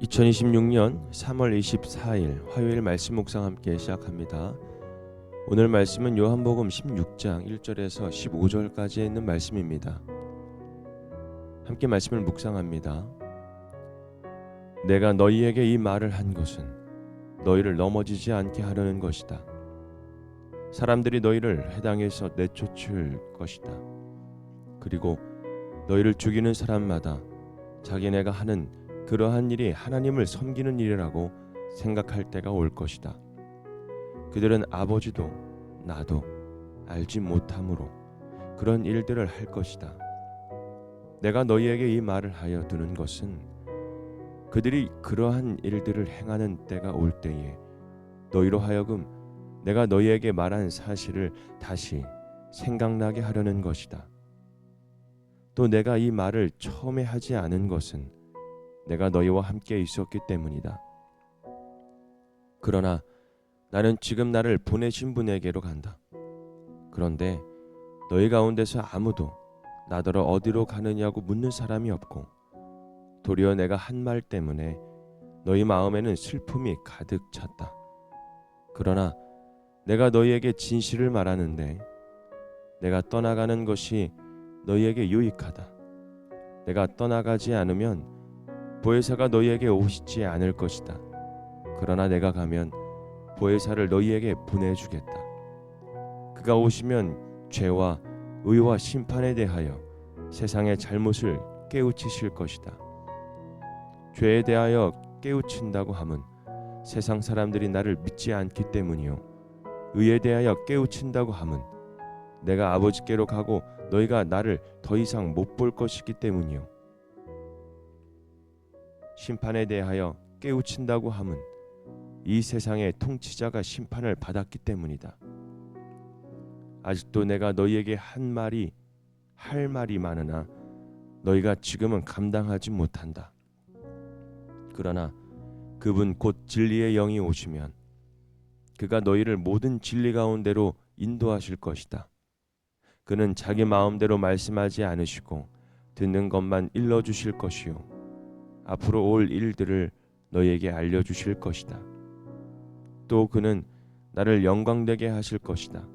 2026년 3월 24일 화요일 말씀 묵상 함께 시작합니다. 오늘 말씀은 요한복음 16장 1절에서 15절까지에 있는 말씀입니다. 함께 말씀을 묵상합니다. 내가 너희에게 이 말을 한 것은 너희를 넘어지지 않게 하려는 것이다. 사람들이 너희를 회당에서 내쫓을 것이다. 그리고 너희를 죽이는 사람마다 자기네가 하는 그러한 일이 하나님을 섬기는 일이라고 생각할 때가 올 것이다. 그들은 아버지도 나도 알지 못함으로 그런 일들을 할 것이다. 내가 너희에게 이 말을 하여 두는 것은 그들이 그러한 일들을 행하는 때가 올 때에 너희로 하여금 내가 너희에게 말한 사실을 다시 생각나게 하려는 것이다. 또 내가 이 말을 처음에 하지 않은 것은 내가 너희와 함께 있었기 때문이다. 그러나 나는 지금 나를 보내신 분에게로 간다. 그런데 너희 가운데서 아무도 나더러 어디로 가느냐고 묻는 사람이 없고 도리어 내가 한 말 때문에 너희 마음에는 슬픔이 가득 찼다. 그러나 내가 너희에게 진실을 말하는데 내가 떠나가는 것이 너희에게 유익하다. 내가 떠나가지 않으면 보혜사가 너희에게 오시지 않을 것이다. 그러나 내가 가면 보혜사를 너희에게 보내주겠다. 그가 오시면 죄와 의와 심판에 대하여 세상의 잘못을 깨우치실 것이다. 죄에 대하여 깨우친다고 함은 세상 사람들이 나를 믿지 않기 때문이요, 의에 대하여 깨우친다고 함은 내가 아버지께로 가고 너희가 나를 더 이상 못 볼 것이기 때문이요, 심판에 대하여 깨우친다고 함은 이 세상의 통치자가 심판을 받았기 때문이다. 아직도 내가 너희에게 할 말이 많으나 너희가 지금은 감당하지 못한다. 그러나 그분 곧 진리의 영이 오시면 그가 너희를 모든 진리 가운데로 인도하실 것이다. 그는 자기 마음대로 말씀하지 않으시고 듣는 것만 일러주실 것이요, 앞으로 올 일들을 너희에게 알려주실 것이다. 또 그는 나를 영광되게 하실 것이다.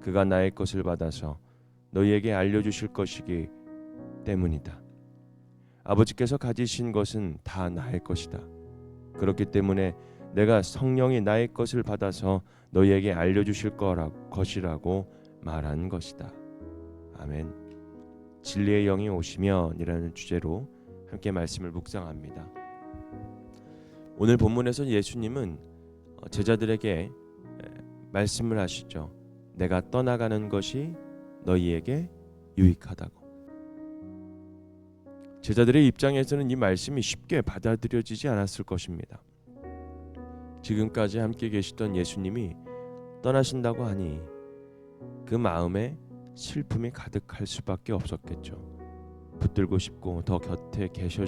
그가 나의 것을 받아서 너희에게 알려주실 것이기 때문이다. 아버지께서 가지신 것은 다 나의 것이다. 그렇기 때문에 내가 성령이 나의 것을 받아서 너희에게 알려주실 것이라고 말한 것이다. 아멘. 진리의 영이 오시면이라는 주제로 함께 말씀을 묵상합니다. 오늘 본문에서 예수님은 제자들에게 말씀을 하시죠. 내가 떠나가는 것이 너희에게 유익하다고. 제자들의 입장에서는 이 말씀이 쉽게 받아들여지지 않았을 것입니다. 지금까지 함께 계시던 예수님이 떠나신다고 하니 그 마음에 슬픔이 가득할 수밖에 없었겠죠. 붙들고 싶고 더 곁에 계셔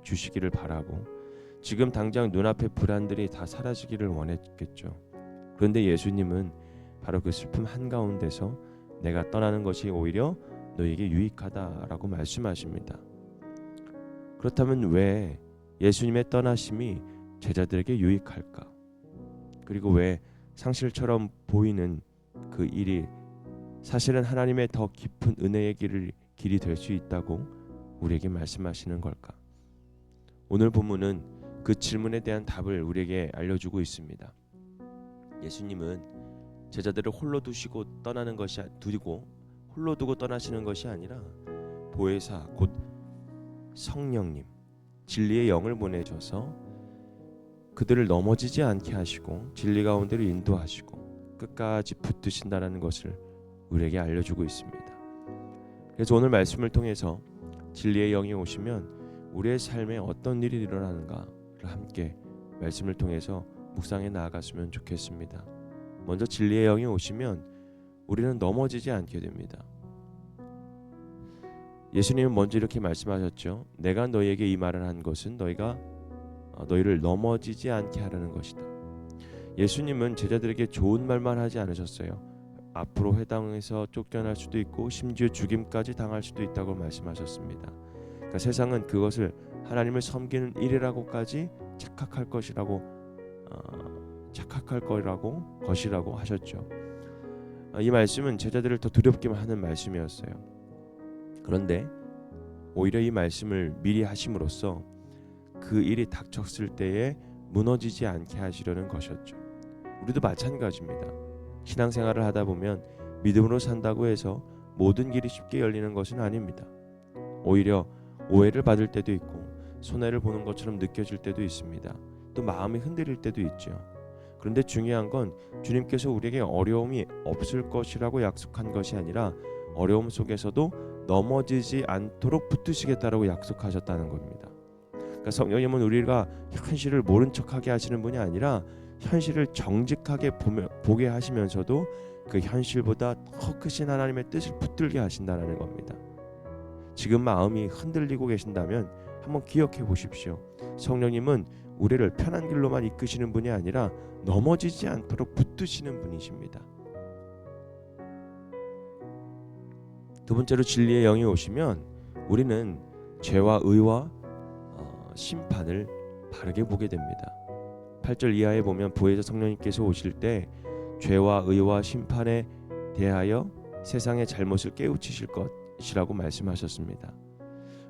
주시기를 바라고 지금 당장 눈앞의 불안들이 다 사라지기를 원했겠죠. 그런데 예수님은 바로 그 슬픔 한가운데서 내가 떠나는 것이 오히려 너에게 유익하다라고 말씀하십니다. 그렇다면 왜 예수님의 떠나심이 제자들에게 유익할까? 그리고 왜 상실처럼 보이는 그 일이 사실은 하나님의 더 깊은 은혜의 길이 될 수 있다고 우리에게 말씀하시는 걸까? 오늘 본문은 그 질문에 대한 답을 우리에게 알려주고 있습니다. 예수님은 제자들을 홀로 두고 떠나시는 것이 아니라 보혜사 곧 성령님, 진리의 영을 보내셔서 그들을 넘어지지 않게 하시고 진리 가운데로 인도하시고 끝까지 붙드신다는 것을 우리에게 알려주고 있습니다. 그래서 오늘 말씀을 통해서 진리의 영이 오시면 우리의 삶에 어떤 일이 일어나는가를 함께 말씀을 통해서 묵상해 나아갔으면 좋겠습니다. 먼저 진리의 영이 오시면 우리는 넘어지지 않게 됩니다. 예수님은 먼저 이렇게 말씀하셨죠. 내가 너희에게 이 말을 한 것은 너희를 넘어지지 않게 하려는 것이다. 예수님은 제자들에게 좋은 말만 하지 않으셨어요. 앞으로 회당에서 쫓겨날 수도 있고 심지어 죽임까지 당할 수도 있다고 말씀하셨습니다. 그러니까 세상은 그것을 하나님을 섬기는 일이라고까지 착각할 것이라고 하셨죠. 이 말씀은 제자들을 더 두렵게만 하는 말씀이었어요. 그런데 오히려 이 말씀을 미리 하심으로써 그 일이 닥쳤을 때에 무너지지 않게 하시려는 것이었죠. 우리도 마찬가지입니다. 신앙생활을 하다 보면 믿음으로 산다고 해서 모든 길이 쉽게 열리는 것은 아닙니다. 오히려 오해를 받을 때도 있고 손해를 보는 것처럼 느껴질 때도 있습니다. 또 마음이 흔들릴 때도 있죠. 그런데 중요한 건 주님께서 우리에게 어려움이 없을 것이라고 약속한 것이 아니라 어려움 속에서도 넘어지지 않도록 붙드시겠다라고 약속하셨다는 겁니다. 그러니까 성령님은 우리가 현실을 모른 척하게 하시는 분이 아니라 현실을 정직하게 보게 하시면서도 그 현실보다 더 크신 하나님의 뜻을 붙들게 하신다는 겁니다. 지금 마음이 흔들리고 계신다면 한번 기억해 보십시오. 성령님은 우리를 편한 길로만 이끄시는 분이 아니라 넘어지지 않도록 붙드시는 분이십니다. 두 번째로 진리의 영이 오시면 우리는 죄와 의와 심판을 바르게 보게 됩니다. 8절 이하에 보면 부활의 성령님께서 오실 때 죄와 의와 심판에 대하여 세상의 잘못을 깨우치실 것이라고 말씀하셨습니다.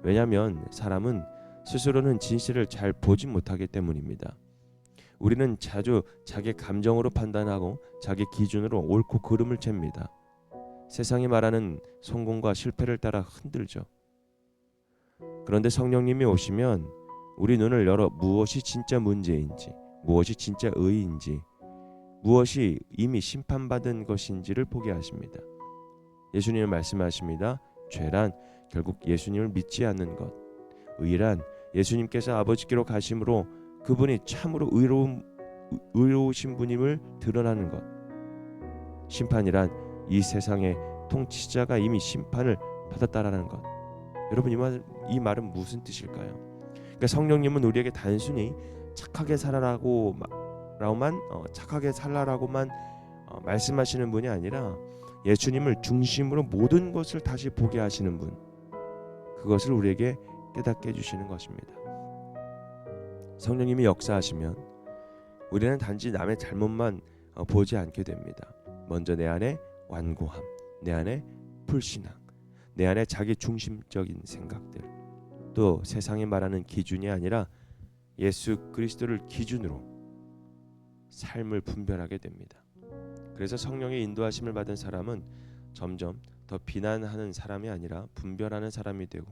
왜냐하면 사람은 스스로는 진실을 잘 보지 못하기 때문입니다. 우리는 자주 자기 감정으로 판단하고 자기 기준으로 옳고 그름을 잽니다. 세상이 말하는 성공과 실패를 따라 흔들죠. 그런데 성령님이 오시면 우리 눈을 열어 무엇이 진짜 문제인지, 무엇이 진짜 의인지, 무엇이 이미 심판받은 것인지를 보게 하십니다. 예수님은 말씀하십니다. 죄란 결국 예수님을 믿지 않는 것, 의란 예수님께서 아버지께로 가심으로 그분이 참으로 의로우신 분임을 드러나는 것, 심판이란 이 세상의 통치자가 이미 심판을 받았다라는 것. 여러분 이 말은 무슨 뜻일까요? 그러니까 성령님은 우리에게 단순히 착하게 살라라고만 말씀하시는 분이 아니라 예수님을 중심으로 모든 것을 다시 보게 하시는 분, 그것을 우리에게 깨닫게 해주시는 것입니다. 성령님이 역사하시면 우리는 단지 남의 잘못만 보지 않게 됩니다. 먼저 내 안에 완고함, 내 안에 불신앙, 내 안에 자기 중심적인 생각들, 또 세상이 말하는 기준이 아니라 예수 그리스도를 기준으로 삶을 분별하게 됩니다. 그래서 성령의 인도하심을 받은 사람은 점점 더 비난하는 사람이 아니라 분별하는 사람이 되고,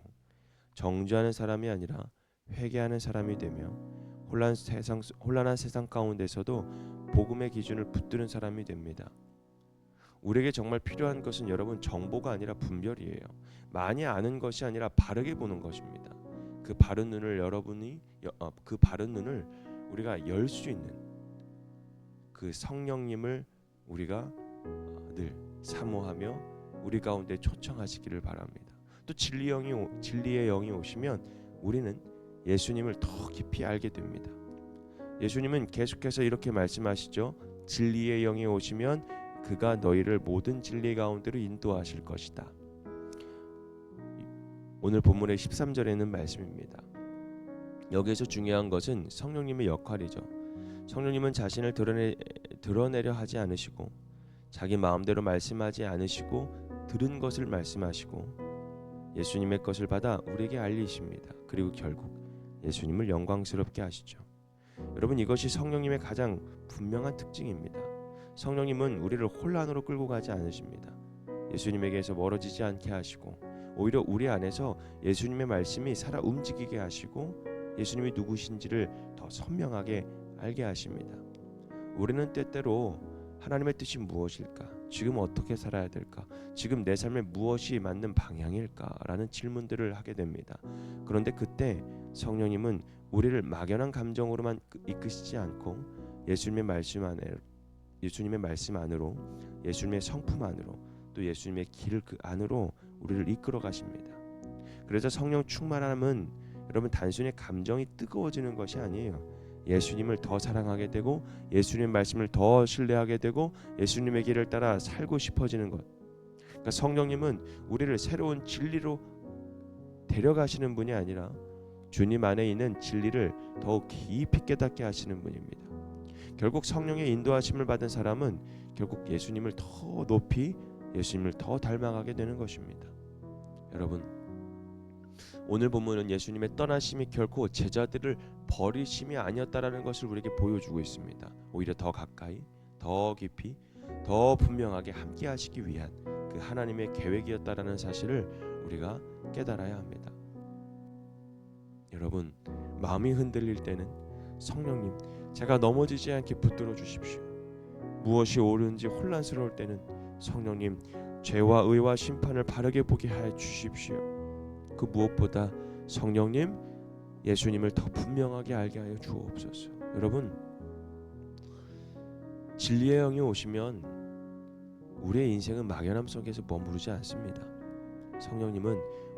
정죄하는 사람이 아니라 회개하는 사람이 되며, 혼란한 세상 가운데서도 복음의 기준을 붙드는 사람이 됩니다. 우리에게 정말 필요한 것은 여러분 정보가 아니라 분별이에요. 많이 아는 것이 아니라 바르게 보는 것입니다. 그 바른 눈을 우리가 열 수 있는 그 성령님을 우리가 늘 사모하며 우리 가운데 초청하시기를 바랍니다. 또 진리의 영이 오시면 우리는 예수님을 더 깊이 알게 됩니다. 예수님은 계속해서 이렇게 말씀하시죠. 진리의 영이 오시면 그가 너희를 모든 진리 가운데로 인도하실 것이다. 오늘 본문의 13절에 있는 말씀입니다. 여기에서 중요한 것은 성령님의 역할이죠. 성령님은 자신을 드러내려 하지 않으시고 자기 마음대로 말씀하지 않으시고 들은 것을 말씀하시고 예수님의 것을 받아 우리에게 알리십니다. 그리고 결국 예수님을 영광스럽게 하시죠. 여러분 이것이 성령님의 가장 분명한 특징입니다. 성령님은 우리를 혼란으로 끌고 가지 않으십니다. 예수님에게서 멀어지지 않게 하시고 오히려 우리 안에서 예수님의 말씀이 살아 움직이게 하시고 예수님이 누구신지를 더 선명하게 알게 하십니다. 우리는 때때로 하나님의 뜻이 무엇일까? 지금 어떻게 살아야 될까? 지금 내 삶에 무엇이 맞는 방향일까? 라는 질문들을 하게 됩니다. 그런데 그때 성령님은 우리를 막연한 감정으로만 이끄시지 않고 예수님의 말씀 안으로, 예수님의 성품 안으로, 또 예수님의 길 그 안으로 우리를 이끌어 가십니다. 그래서 성령 충만함은 여러분 단순히 감정이 뜨거워지는 것이 아니에요. 예수님을 더 사랑하게 되고 예수님의 말씀을 더 신뢰하게 되고 예수님의 길을 따라 살고 싶어지는 것. 그러니까 성령님은 우리를 새로운 진리로 데려가시는 분이 아니라 주님 안에 있는 진리를 더욱 깊이 깨닫게 하시는 분입니다. 결국 성령의 인도하심을 받은 사람은 결국 예수님을 더 높이, 예수님을 더 닮아가게 되는 것입니다. 여러분, 오늘 본문은 예수님의 떠나심이 결코 제자들을 버리심이 아니었다라는 것을 우리에게 보여주고 있습니다. 오히려 더 가까이, 더 깊이, 더 분명하게 함께 하시기 위한 그 하나님의 계획이었다라는 사실을 우리가 깨달아야 합니다. 여러분, 마음이 흔들릴 때는 성령님, 제가 넘어지지 않게 붙들어 주십시오. 무엇이 옳은지 혼란스러울 때는 성령님, 죄와 의와 심판을 바르게 보게 하여 주십시오. 그 무엇보다 성령님, 예수님을 더 분명하게 알게 하여 주옵소서. 여러분, 진리의 영이 오시면 우리의 인생은 막연함 속에서 머무르지 않습니다. 성령님은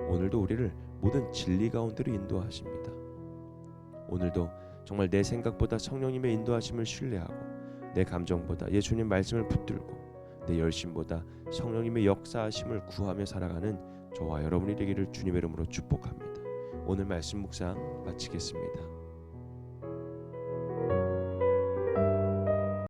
오늘도 우리를 모든 진리 가운데로 인도하십니다. 오늘도 정말 내 생각보다 성령님의 인도하심을 신뢰하고 내 감정보다 예수님 말씀을 붙들고 내 열심보다 성령님의 역사하심을 구하며 살아가는 저와 여러분이 되기를 주님의 이름으로 축복합니다. 오늘 말씀 묵상 마치겠습니다.